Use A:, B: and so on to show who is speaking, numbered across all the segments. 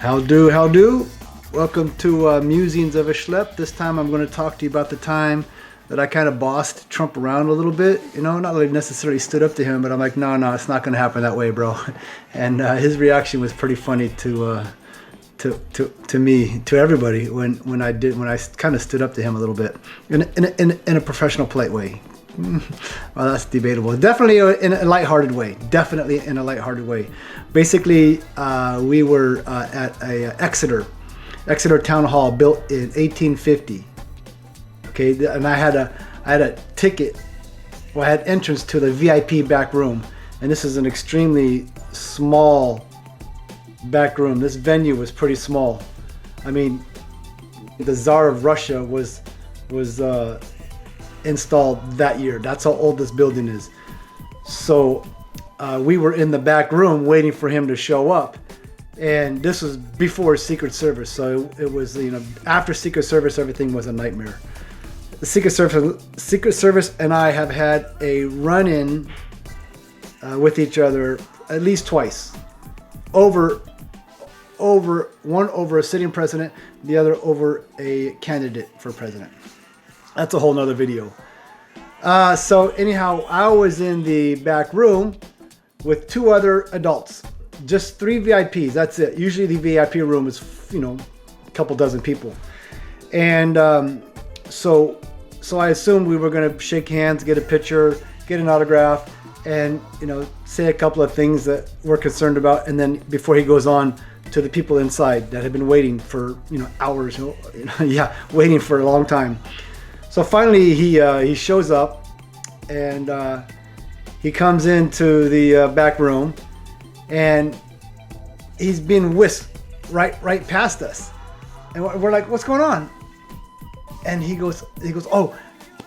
A: How do? Welcome to Musings of a Schlep. This time I'm going to talk to you about the time that I kind of bossed Trump around a little bit. You know, not like necessarily stood up to him, but I'm like, no, it's not going to happen that way, bro. And his reaction was pretty funny to me, to everybody when I kind of stood up to him a little bit in a professional, polite way. Well, that's debatable. Definitely in a lighthearted way. Definitely in a lighthearted way. Basically, we were at a Exeter Town Hall built in 1850. Okay, and I had a ticket. Well, I had entrance to the VIP back room, and this is an extremely small back room. This venue was pretty small. I mean, the Tsar of Russia was installed that year. That's how old this building is. So we were in the back room waiting for him to show up, and this was before Secret Service. So it was, after Secret Service, everything was a nightmare. The Secret Service and I have had a run-in with each other at least twice, over a sitting president, the other over a candidate for president. That's a whole nother video. So anyhow, I was in the back room with two other adults, just 3 VIPs. That's it. Usually the VIP room is, a couple dozen people. And so I assumed we were going to shake hands, get a picture, get an autograph, and, say a couple of things that we're concerned about. And then before he goes on to the people inside that have been waiting for, hours, waiting for a long time. So finally he shows up, and he comes into the back room, and he's being whisked right past us, and we're like, what's going on? And he goes, oh,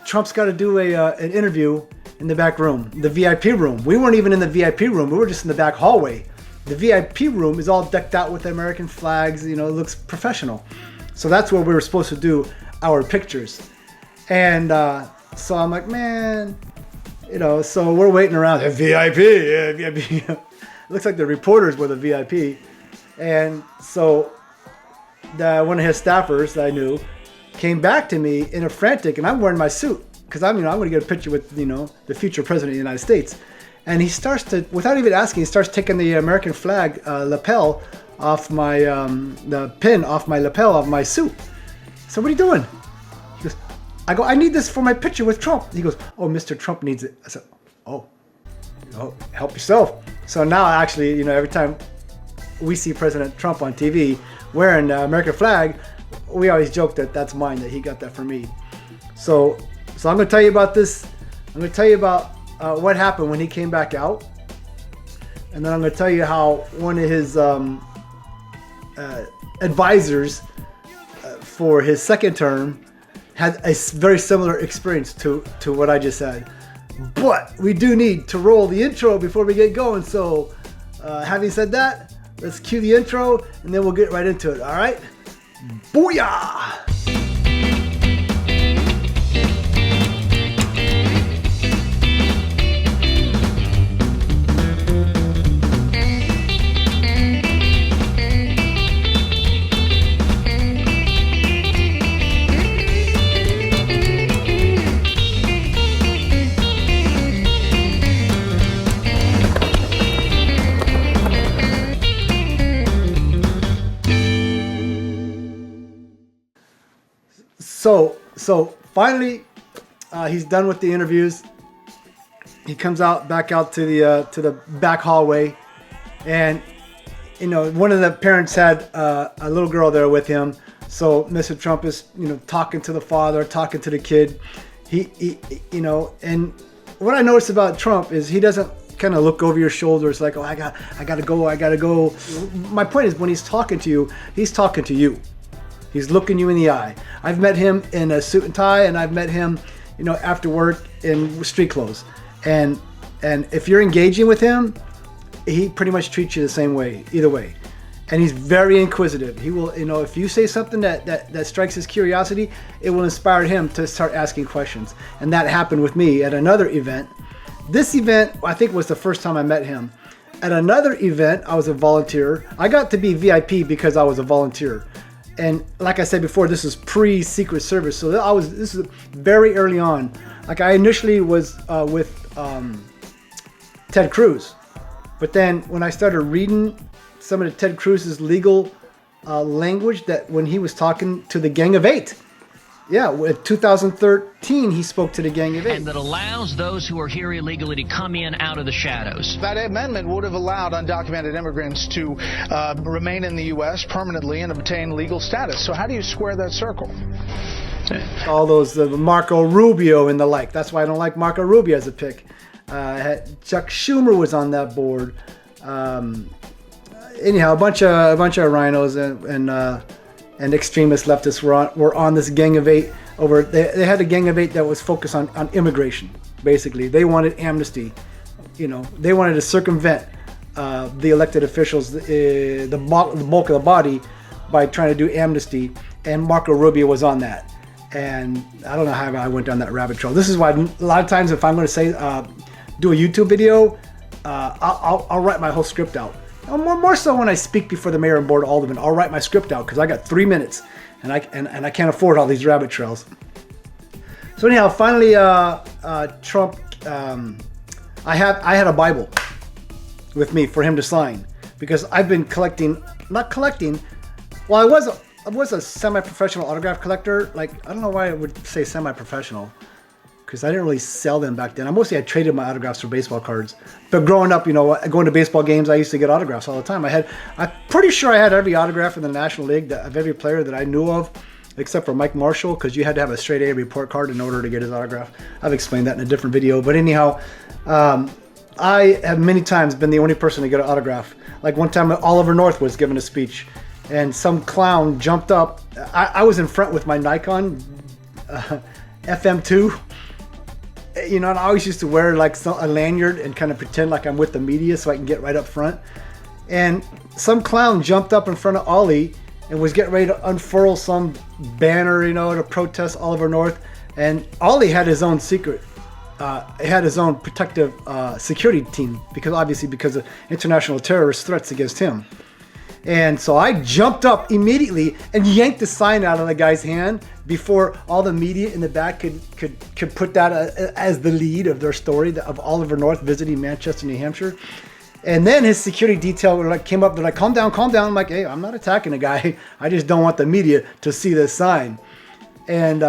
A: Trump's got to do an interview in the back room, the VIP room. We weren't even in the VIP room. We were just in the back hallway. The VIP room is all decked out with American flags. It looks professional. So that's where we were supposed to do our pictures. And so I'm like, man, so we're waiting around. VIP, yeah, VIP. Looks like the reporters were the VIP. And so one of his staffers that I knew came back to me in a frantic, and I'm wearing my suit because I'm going to get a picture with, the future president of the United States. And he starts to, without even asking, he starts taking the American flag lapel off my, the pin off my lapel of my suit. So what are you doing? He goes, I need this for my picture with Trump. He goes, oh, Mr. Trump needs it. I said, oh, help yourself. So now actually, every time we see President Trump on TV wearing the American flag, we always joke that that's mine, that he got that for me. So I'm going to tell you about this. I'm going to tell you about what happened when he came back out. And then I'm going to tell you how one of his advisors for his second term had a very similar experience to what I just said. But we do need to roll the intro before we get going. So having said that, let's cue the intro and then we'll get right into it. All right? Booyah! So finally, he's done with the interviews. He comes back out to the back hallway, and one of the parents had a little girl there with him. So Mr. Trump is talking to the father, talking to the kid. He and what I noticed about Trump is he doesn't kind of look over your shoulder. It's like, oh, I gotta go. My point is, when he's talking to you, he's talking to you. He's looking you in the eye. I've met him in a suit and tie, and I've met him, after work in street clothes. And if you're engaging with him, he pretty much treats you the same way, either way. And he's very inquisitive. He will, if you say something that strikes his curiosity, it will inspire him to start asking questions. And that happened with me at another event. This event, I think, was the first time I met him. at another event, I was a volunteer. I got to be VIP because I was a volunteer. And like I said before, this is pre-Secret Service. So this is very early on. Like I initially was with Ted Cruz. But then when I started reading some of the Ted Cruz's legal language, that when he was talking to the Gang of Eight, in 2013, he spoke to the Gang of Eight.
B: And that allows those who are here illegally to come in out of the shadows.
C: That amendment would have allowed undocumented immigrants to remain in the U.S. permanently and obtain legal status. So how do you square that circle?
A: All those Marco Rubio and the like. That's why I don't like Marco Rubio as a pick. Chuck Schumer was on that board. Anyhow, a bunch of rhinos and extremist leftists were on this Gang of Eight. They had a Gang of Eight that was focused on immigration. Basically, they wanted amnesty. They wanted to circumvent the elected officials, the bulk of the body, by trying to do amnesty. And Marco Rubio was on that. And I don't know how I went down that rabbit trail. This is why a lot of times if I'm going to say do a YouTube video, I'll write my whole script out. More so when I speak before the mayor and board of aldermen, I'll write my script out because I got 3 minutes, and I can't afford all these rabbit trails. So anyhow, finally, Trump. I had a Bible with me for him to sign because I've been not collecting. Well, I was a semi-professional autograph collector. Like I don't know why I would say semi-professional, because I didn't really sell them back then. I traded my autographs for baseball cards. But growing up, going to baseball games, I used to get autographs all the time. I'm pretty sure I had every autograph in the National League of every player that I knew of, except for Mike Marshall, because you had to have a straight A report card in order to get his autograph. I've explained that in a different video. But anyhow, I have many times been the only person to get an autograph. Like one time, Oliver North was giving a speech, and some clown jumped up. I was in front with my Nikon FM2. And I always used to wear like a lanyard and kind of pretend like I'm with the media so I can get right up front. And some clown jumped up in front of Ollie and was getting ready to unfurl some banner, to protest Oliver North. And Ollie had his own secret. He had his own protective security team because of international terrorist threats against him. And so I jumped up immediately and yanked the sign out of the guy's hand before all the media in the back could put that as the lead of their story of Oliver North visiting Manchester, New Hampshire. And then his security detail came up. They're like, calm down. I'm like, hey, I'm not attacking the guy. I just don't want the media to see this sign. And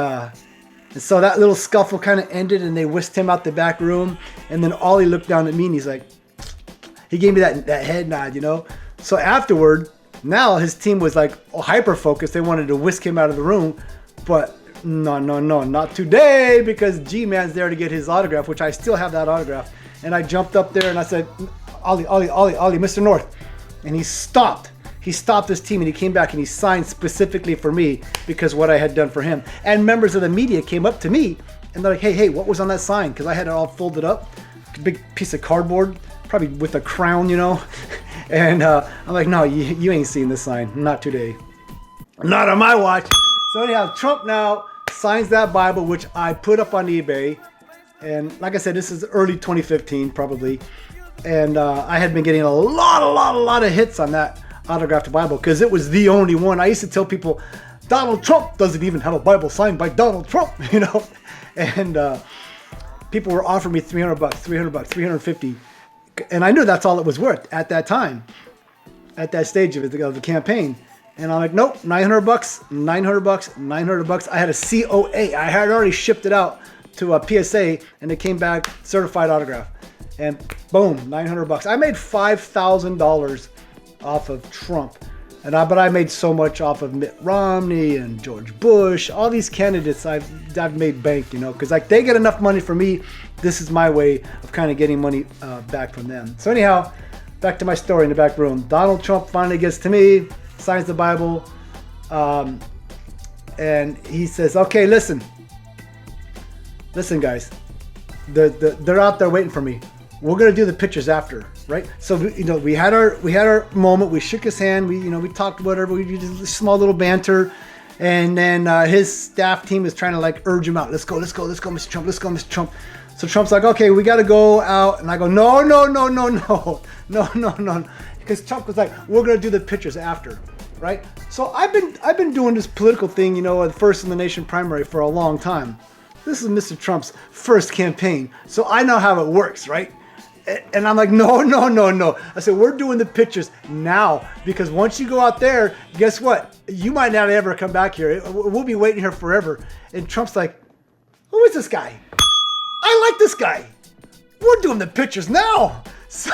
A: so that little scuffle kind of ended, and they whisked him out the back room. And then Ollie looked down at me and he's like, he gave me that head nod, So afterward, now his team was like hyper-focused. They wanted to whisk him out of the room. But no, not today, because G-Man's there to get his autograph, which I still have that autograph. And I jumped up there and I said, Ollie, Mr. North. And he stopped. He stopped his team and he came back and he signed specifically for me because what I had done for him. And members of the media came up to me and they're like, hey, what was on that sign? Because I had it all folded up, a big piece of cardboard, probably with a crown, And I'm like, no, you ain't seen this sign. Not today. Not on my watch. So anyhow, Trump now signs that Bible, which I put up on eBay. And like I said, this is early 2015, probably. And I had been getting a lot of hits on that autographed Bible because it was the only one. I used to tell people, Donald Trump doesn't even have a Bible signed by Donald Trump, And people were offering me $300, $350. And I knew that's all it was worth at that time, at that stage of the campaign. And I'm like, nope, $900, $900. I had a COA. I had already shipped it out to a PSA, and it came back certified autograph. And boom, $900. I made $5,000 off of Trump, but I made so much off of Mitt Romney and George Bush. All these candidates, I've made bank, because they get enough money from me. This is my way of kind of getting money back from them. So anyhow, back to my story in the back room. Donald Trump finally gets to me, signs the Bible, and he says, okay, listen guys, they're out there waiting for me. We're gonna do the pictures after, right? So we had our moment. We shook his hand. We talked whatever. We did a small little banter, and then his staff team is trying to urge him out. Let's go, Mr. Trump. Let's go, Mr. Trump. So Trump's like, okay, we got to go out. And I go, no. Because Trump was like, we're going to do the pictures after, right? So I've been doing this political thing, the first in the nation primary for a long time. This is Mr. Trump's first campaign. So I know how it works, right? And I'm like, no. I said, we're doing the pictures now, because once you go out there, guess what? You might not ever come back here. We'll be waiting here forever. And Trump's like, who is this guy? I like this guy. We're doing the pictures now. So,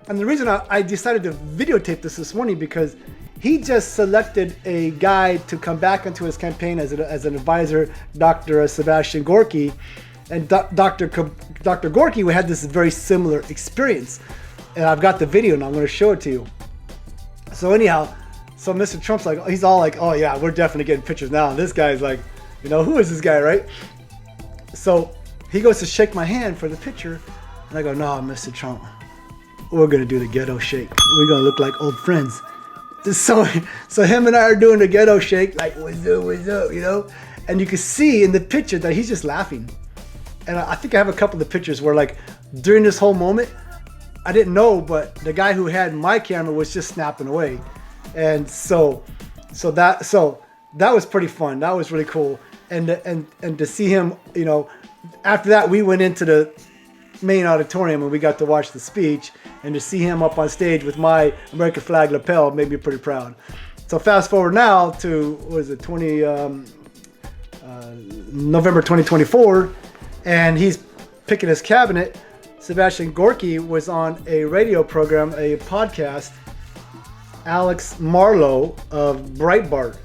A: and the reason I decided to videotape this morning, because he just selected a guy to come back into his campaign as an advisor, Dr. Sebastian Gorky. And Dr. Gorky, we had this very similar experience. And I've got the video and I'm going to show it to you. So anyhow, so Mr. Trump's like, he's all like, oh yeah, we're definitely getting pictures now. And this guy's like, who is this guy, right? So he goes to shake my hand for the picture. And I go, no, Mr. Trump, we're going to do the ghetto shake. We're going to look like old friends. So him and I are doing the ghetto shake, like, what's up, And you can see in the picture that he's just laughing. And I think I have a couple of pictures where, like, during this whole moment, I didn't know, but the guy who had my camera was just snapping away. And so that was pretty fun. That was really cool. And to see him, after that, we went into the main auditorium and we got to watch the speech, and to see him up on stage with my American flag lapel made me pretty proud. So fast forward now to, November 2024, and he's picking his cabinet. Sebastian Gorky was on a radio program, a podcast, Alex Marlowe of Breitbart,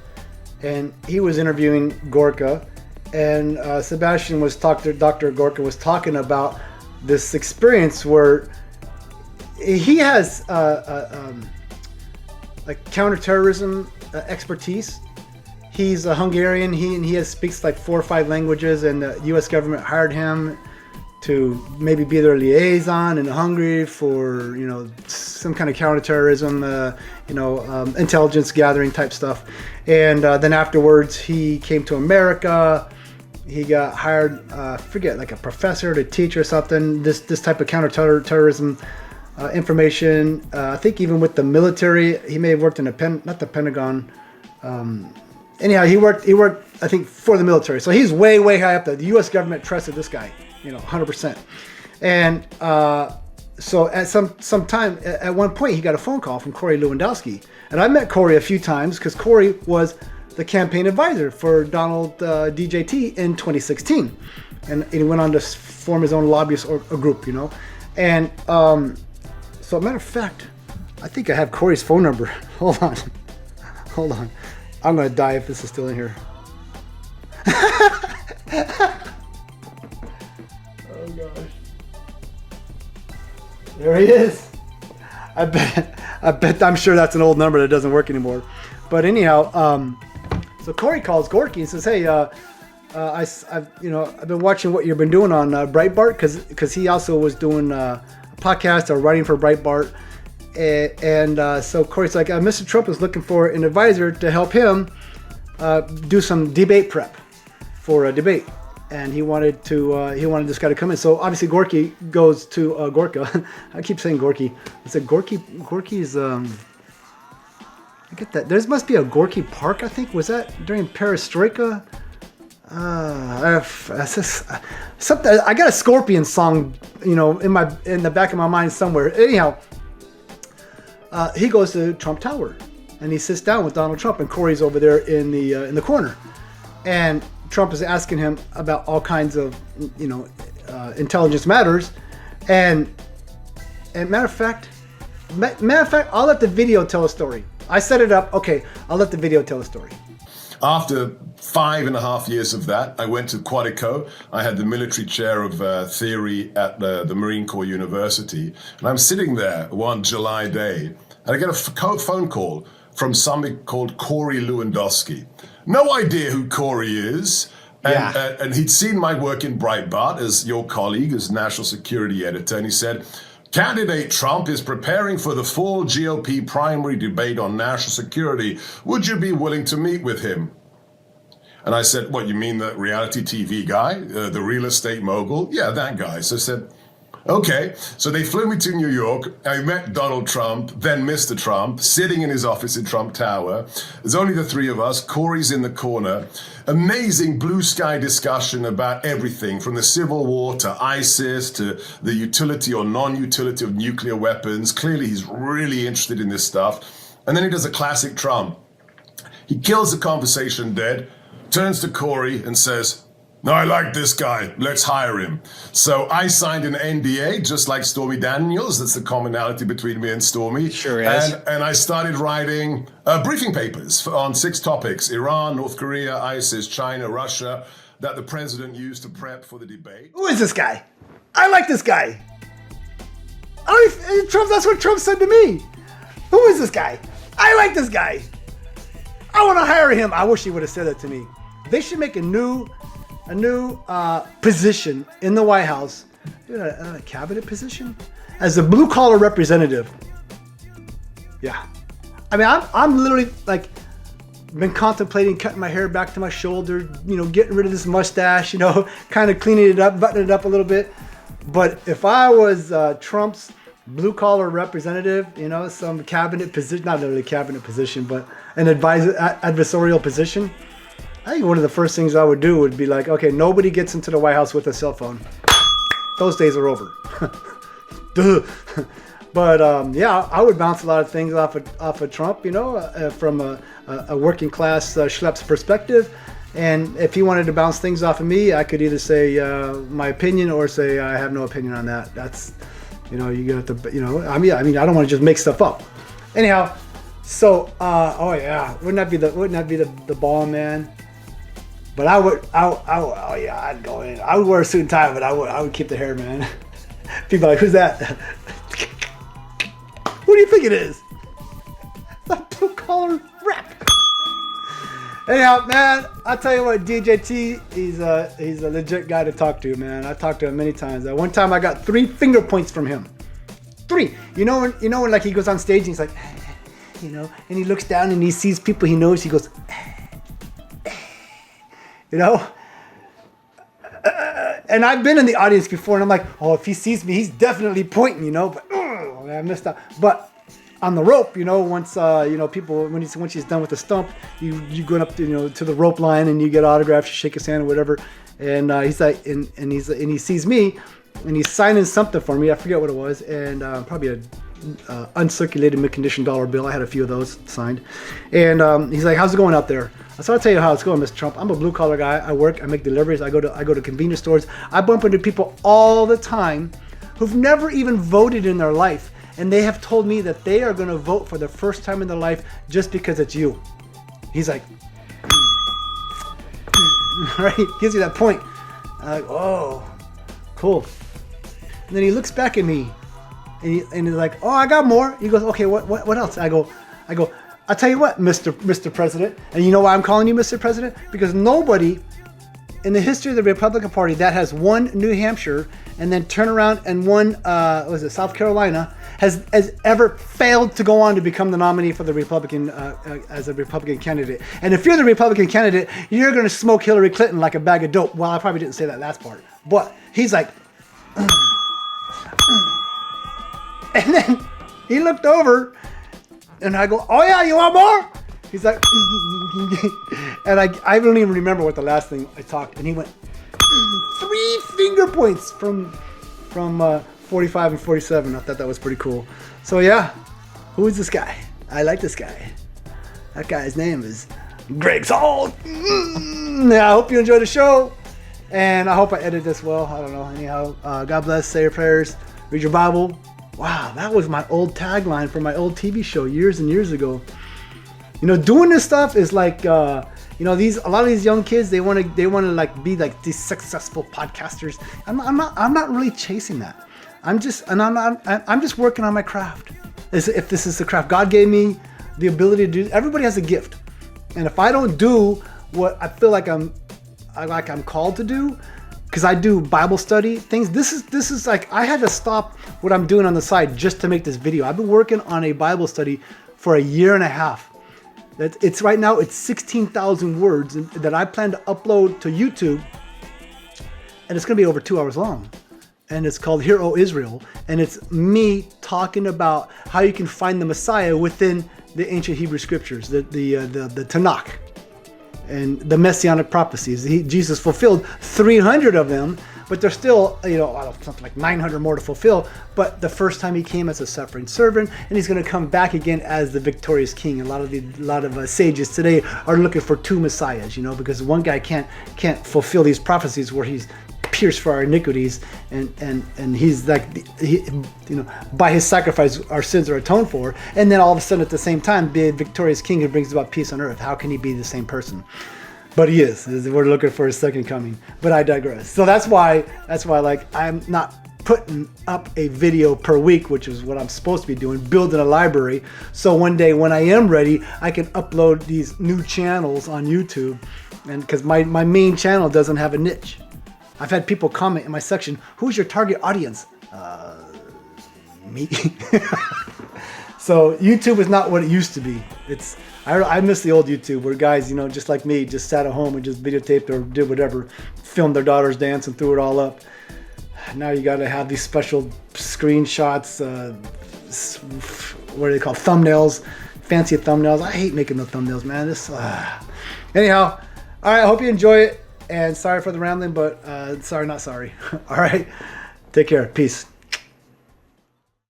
A: and he was interviewing Gorka, and Dr. Gorka was talking about this experience where he has like counterterrorism expertise. He's a Hungarian. He speaks like 4 or 5 languages, and the U.S. government hired him to maybe be their liaison in Hungary for some kind of counterterrorism, intelligence gathering type stuff. And then afterwards, he came to America. He got hired, forget, like a professor to teach or something. This type of counterterrorism information. I think even with the military, he may have worked in not the Pentagon. Anyhow, he worked, I think, for the military. So he's way, way high up there. The U.S. government trusted this guy, 100%. And so at some time, at one point, he got a phone call from Corey Lewandowski. And I met Corey a few times because Corey was the campaign advisor for Donald DJT in 2016. And he went on to form his own lobbyist group, And so, matter of fact, I think I have Corey's phone number. Hold on. I'm going to die if this is still in here. Oh, gosh. There he is. I'm sure that's an old number that doesn't work anymore. But anyhow, so Corey calls Gorky and says, hey, I've been watching what you've been doing on Breitbart, because he also was doing a podcast or writing for Breitbart. And so Corey's like, Mr. Trump is looking for an advisor to help him do some debate prep for a debate, and he wanted this guy to come in. So obviously Gorky goes to Gorka. I keep saying Gorky. I said Gorky's. I get that. There must be a Gorky Park. I think was that during Perestroika. Something. I got a Scorpion song, in the back of my mind somewhere. Anyhow. He goes to Trump Tower, and he sits down with Donald Trump, and Corey's over there in the corner, and Trump is asking him about all kinds of intelligence matters, and matter of fact, I'll let the video tell a story. I set it up. Okay, I'll let the video tell a story.
D: After 5.5 years of that, I went to Quantico. I had the military chair of theory at the Marine Corps University. And I'm sitting there one July day, and I get a phone call from somebody called Corey Lewandowski. No idea who Corey is. And he'd seen my work in Breitbart as your colleague, as national security editor. And he said, candidate Trump is preparing for the fall GOP primary debate on national security. Would you be willing to meet with him? And I said, what, you mean the reality TV guy, the real estate mogul? Yeah, that guy. So I said, okay. So they flew me to New York. I met Donald Trump, then Mr. Trump, sitting in his office in Trump Tower. There's only the three of us. Corey's in the corner. Amazing blue sky discussion about everything from the Civil War to ISIS to the utility or non-utility of nuclear weapons. Clearly, he's really interested in this stuff. And then he does a classic Trump. He kills the conversation dead, turns to Corey and says, no, I like this guy. Let's hire him. So I signed an NDA, just like Stormy Daniels. That's the commonality between me and Stormy.
A: Sure is.
D: And I started writing briefing papers on 6 topics: Iran, North Korea, ISIS, China, Russia, that the president used to prep for the debate.
A: Who is this guy? I like this guy. That's what Trump said to me. Who is this guy? I like this guy. I want to hire him. I wish he would have said that to me. They should make a new position in the White House, a cabinet position, as a blue collar representative. Yeah, I mean, I'm literally like been contemplating cutting my hair back to my shoulder, getting rid of this mustache, kind of cleaning it up, buttoning it up a little bit. But if I was Trump's blue collar representative, some cabinet position, not really cabinet position, but an adversarial position, I think one of the first things I would do would be like, okay, nobody gets into the White House with a cell phone. Those days are over. Duh. But yeah, I would bounce a lot of things off of Trump, from a working class schlepp's perspective. And if he wanted to bounce things off of me, I could either say my opinion or say I have no opinion on that. That's, you have to, I mean, I don't want to just make stuff up. Anyhow, so oh yeah, wouldn't that be the bomb, man? But I'd go in. I would wear a suit and tie, but I would keep the hair, man. People are like, who's that? Who do you think it is? The blue collar rep. Anyhow, man, I'll tell you what, DJT, he's a legit guy to talk to, man. I talked to him many times. One time I got 3 finger points from him. 3. You know when like he goes on stage and he's like, and he looks down and he sees people he knows, he goes, and I've been in the audience before and I'm like, oh, if he sees me, he's definitely pointing, but I missed out. But on the rope, once people, once he's done with the stump, you go up to the rope line and you get autographs, you shake his hand or whatever, and he's like, and he sees me, and he's signing something for me. I forget what it was, and probably a uncirculated mid-condition dollar bill. I had a few of those signed, and he's like, "How's it going out there?" So I'll tell you how it's going, Mr. Trump. I'm a blue collar guy. I work. I make deliveries. I go to convenience stores. I bump into people all the time who've never even voted in their life. And they have told me that they are going to vote for the first time in their life just because it's you. He's like, right? Gives you that point. I'm like, oh, cool. And then he looks back at me and he's like, oh, I got more. He goes, okay, what else? I go, I'll tell you what, Mr. President. And you know why I'm calling you Mr. President? Because nobody in the history of the Republican Party that has won New Hampshire and then turn around and won, South Carolina, has ever failed to go on to become the nominee for the Republican, as a Republican candidate. And if you're the Republican candidate, you're going to smoke Hillary Clinton like a bag of dope. Well, I probably didn't say that last part. But he's like, and then he looked over and I go, oh yeah, you want more? He's like, and I don't even remember what the last thing I talked. And he went 3 finger points from 45 and 47. I thought that was pretty cool. So yeah, who is this guy? I like this guy. That guy's name is Greg Salt. Yeah, I hope you enjoy the show, and I hope I edit this well. I don't know. Anyhow, God bless. Say your prayers. Read your Bible. Wow, that was my old tagline for my old TV show years and years ago. Doing this stuff is like, a lot of these young kids, they want to like be like these successful podcasters. I'm not really chasing that. I'm just working on my craft. As if this is the craft God gave me the ability to do. Everybody has a gift, and if I don't do what I feel like I'm called to do, because I do Bible study things. This is like, I had to stop what I'm doing on the side just to make this video. I've been working on a Bible study for a year and a half. It's right now, it's 16,000 words that I plan to upload to YouTube. And it's going to be over 2 hours long. And it's called Hear, O Israel. And it's me talking about how you can find the Messiah within the ancient Hebrew scriptures, the Tanakh, and the messianic prophecies. Jesus fulfilled 300 of them, but there's still, something like 900 more to fulfill. But the first time he came as a suffering servant, and he's going to come back again as the victorious king. A lot of sages today are looking for two messiahs, because one guy can't fulfill these prophecies where he's pierced for our iniquities, and he's like, by his sacrifice our sins are atoned for, and then all of a sudden at the same time be a victorious king who brings about peace on earth. How can he be the same person? But he is. We're looking for his second coming. But I digress. So that's why like I'm not putting up a video per week, which is what I'm supposed to be doing, building a library. So one day when I am ready, I can upload these new channels on YouTube, and because my main channel doesn't have a niche. I've had people comment in my section, who's your target audience? Me. So YouTube is not what it used to be. I miss the old YouTube where guys, just like me, just sat at home and just videotaped or did whatever, filmed their daughters dance and threw it all up. Now you got to have these special screenshots, what are they called? Thumbnails, fancy thumbnails. I hate making the thumbnails, man. Anyhow, all right, I hope you enjoy it. And sorry for the rambling, but sorry, not sorry. All right, take care. Peace.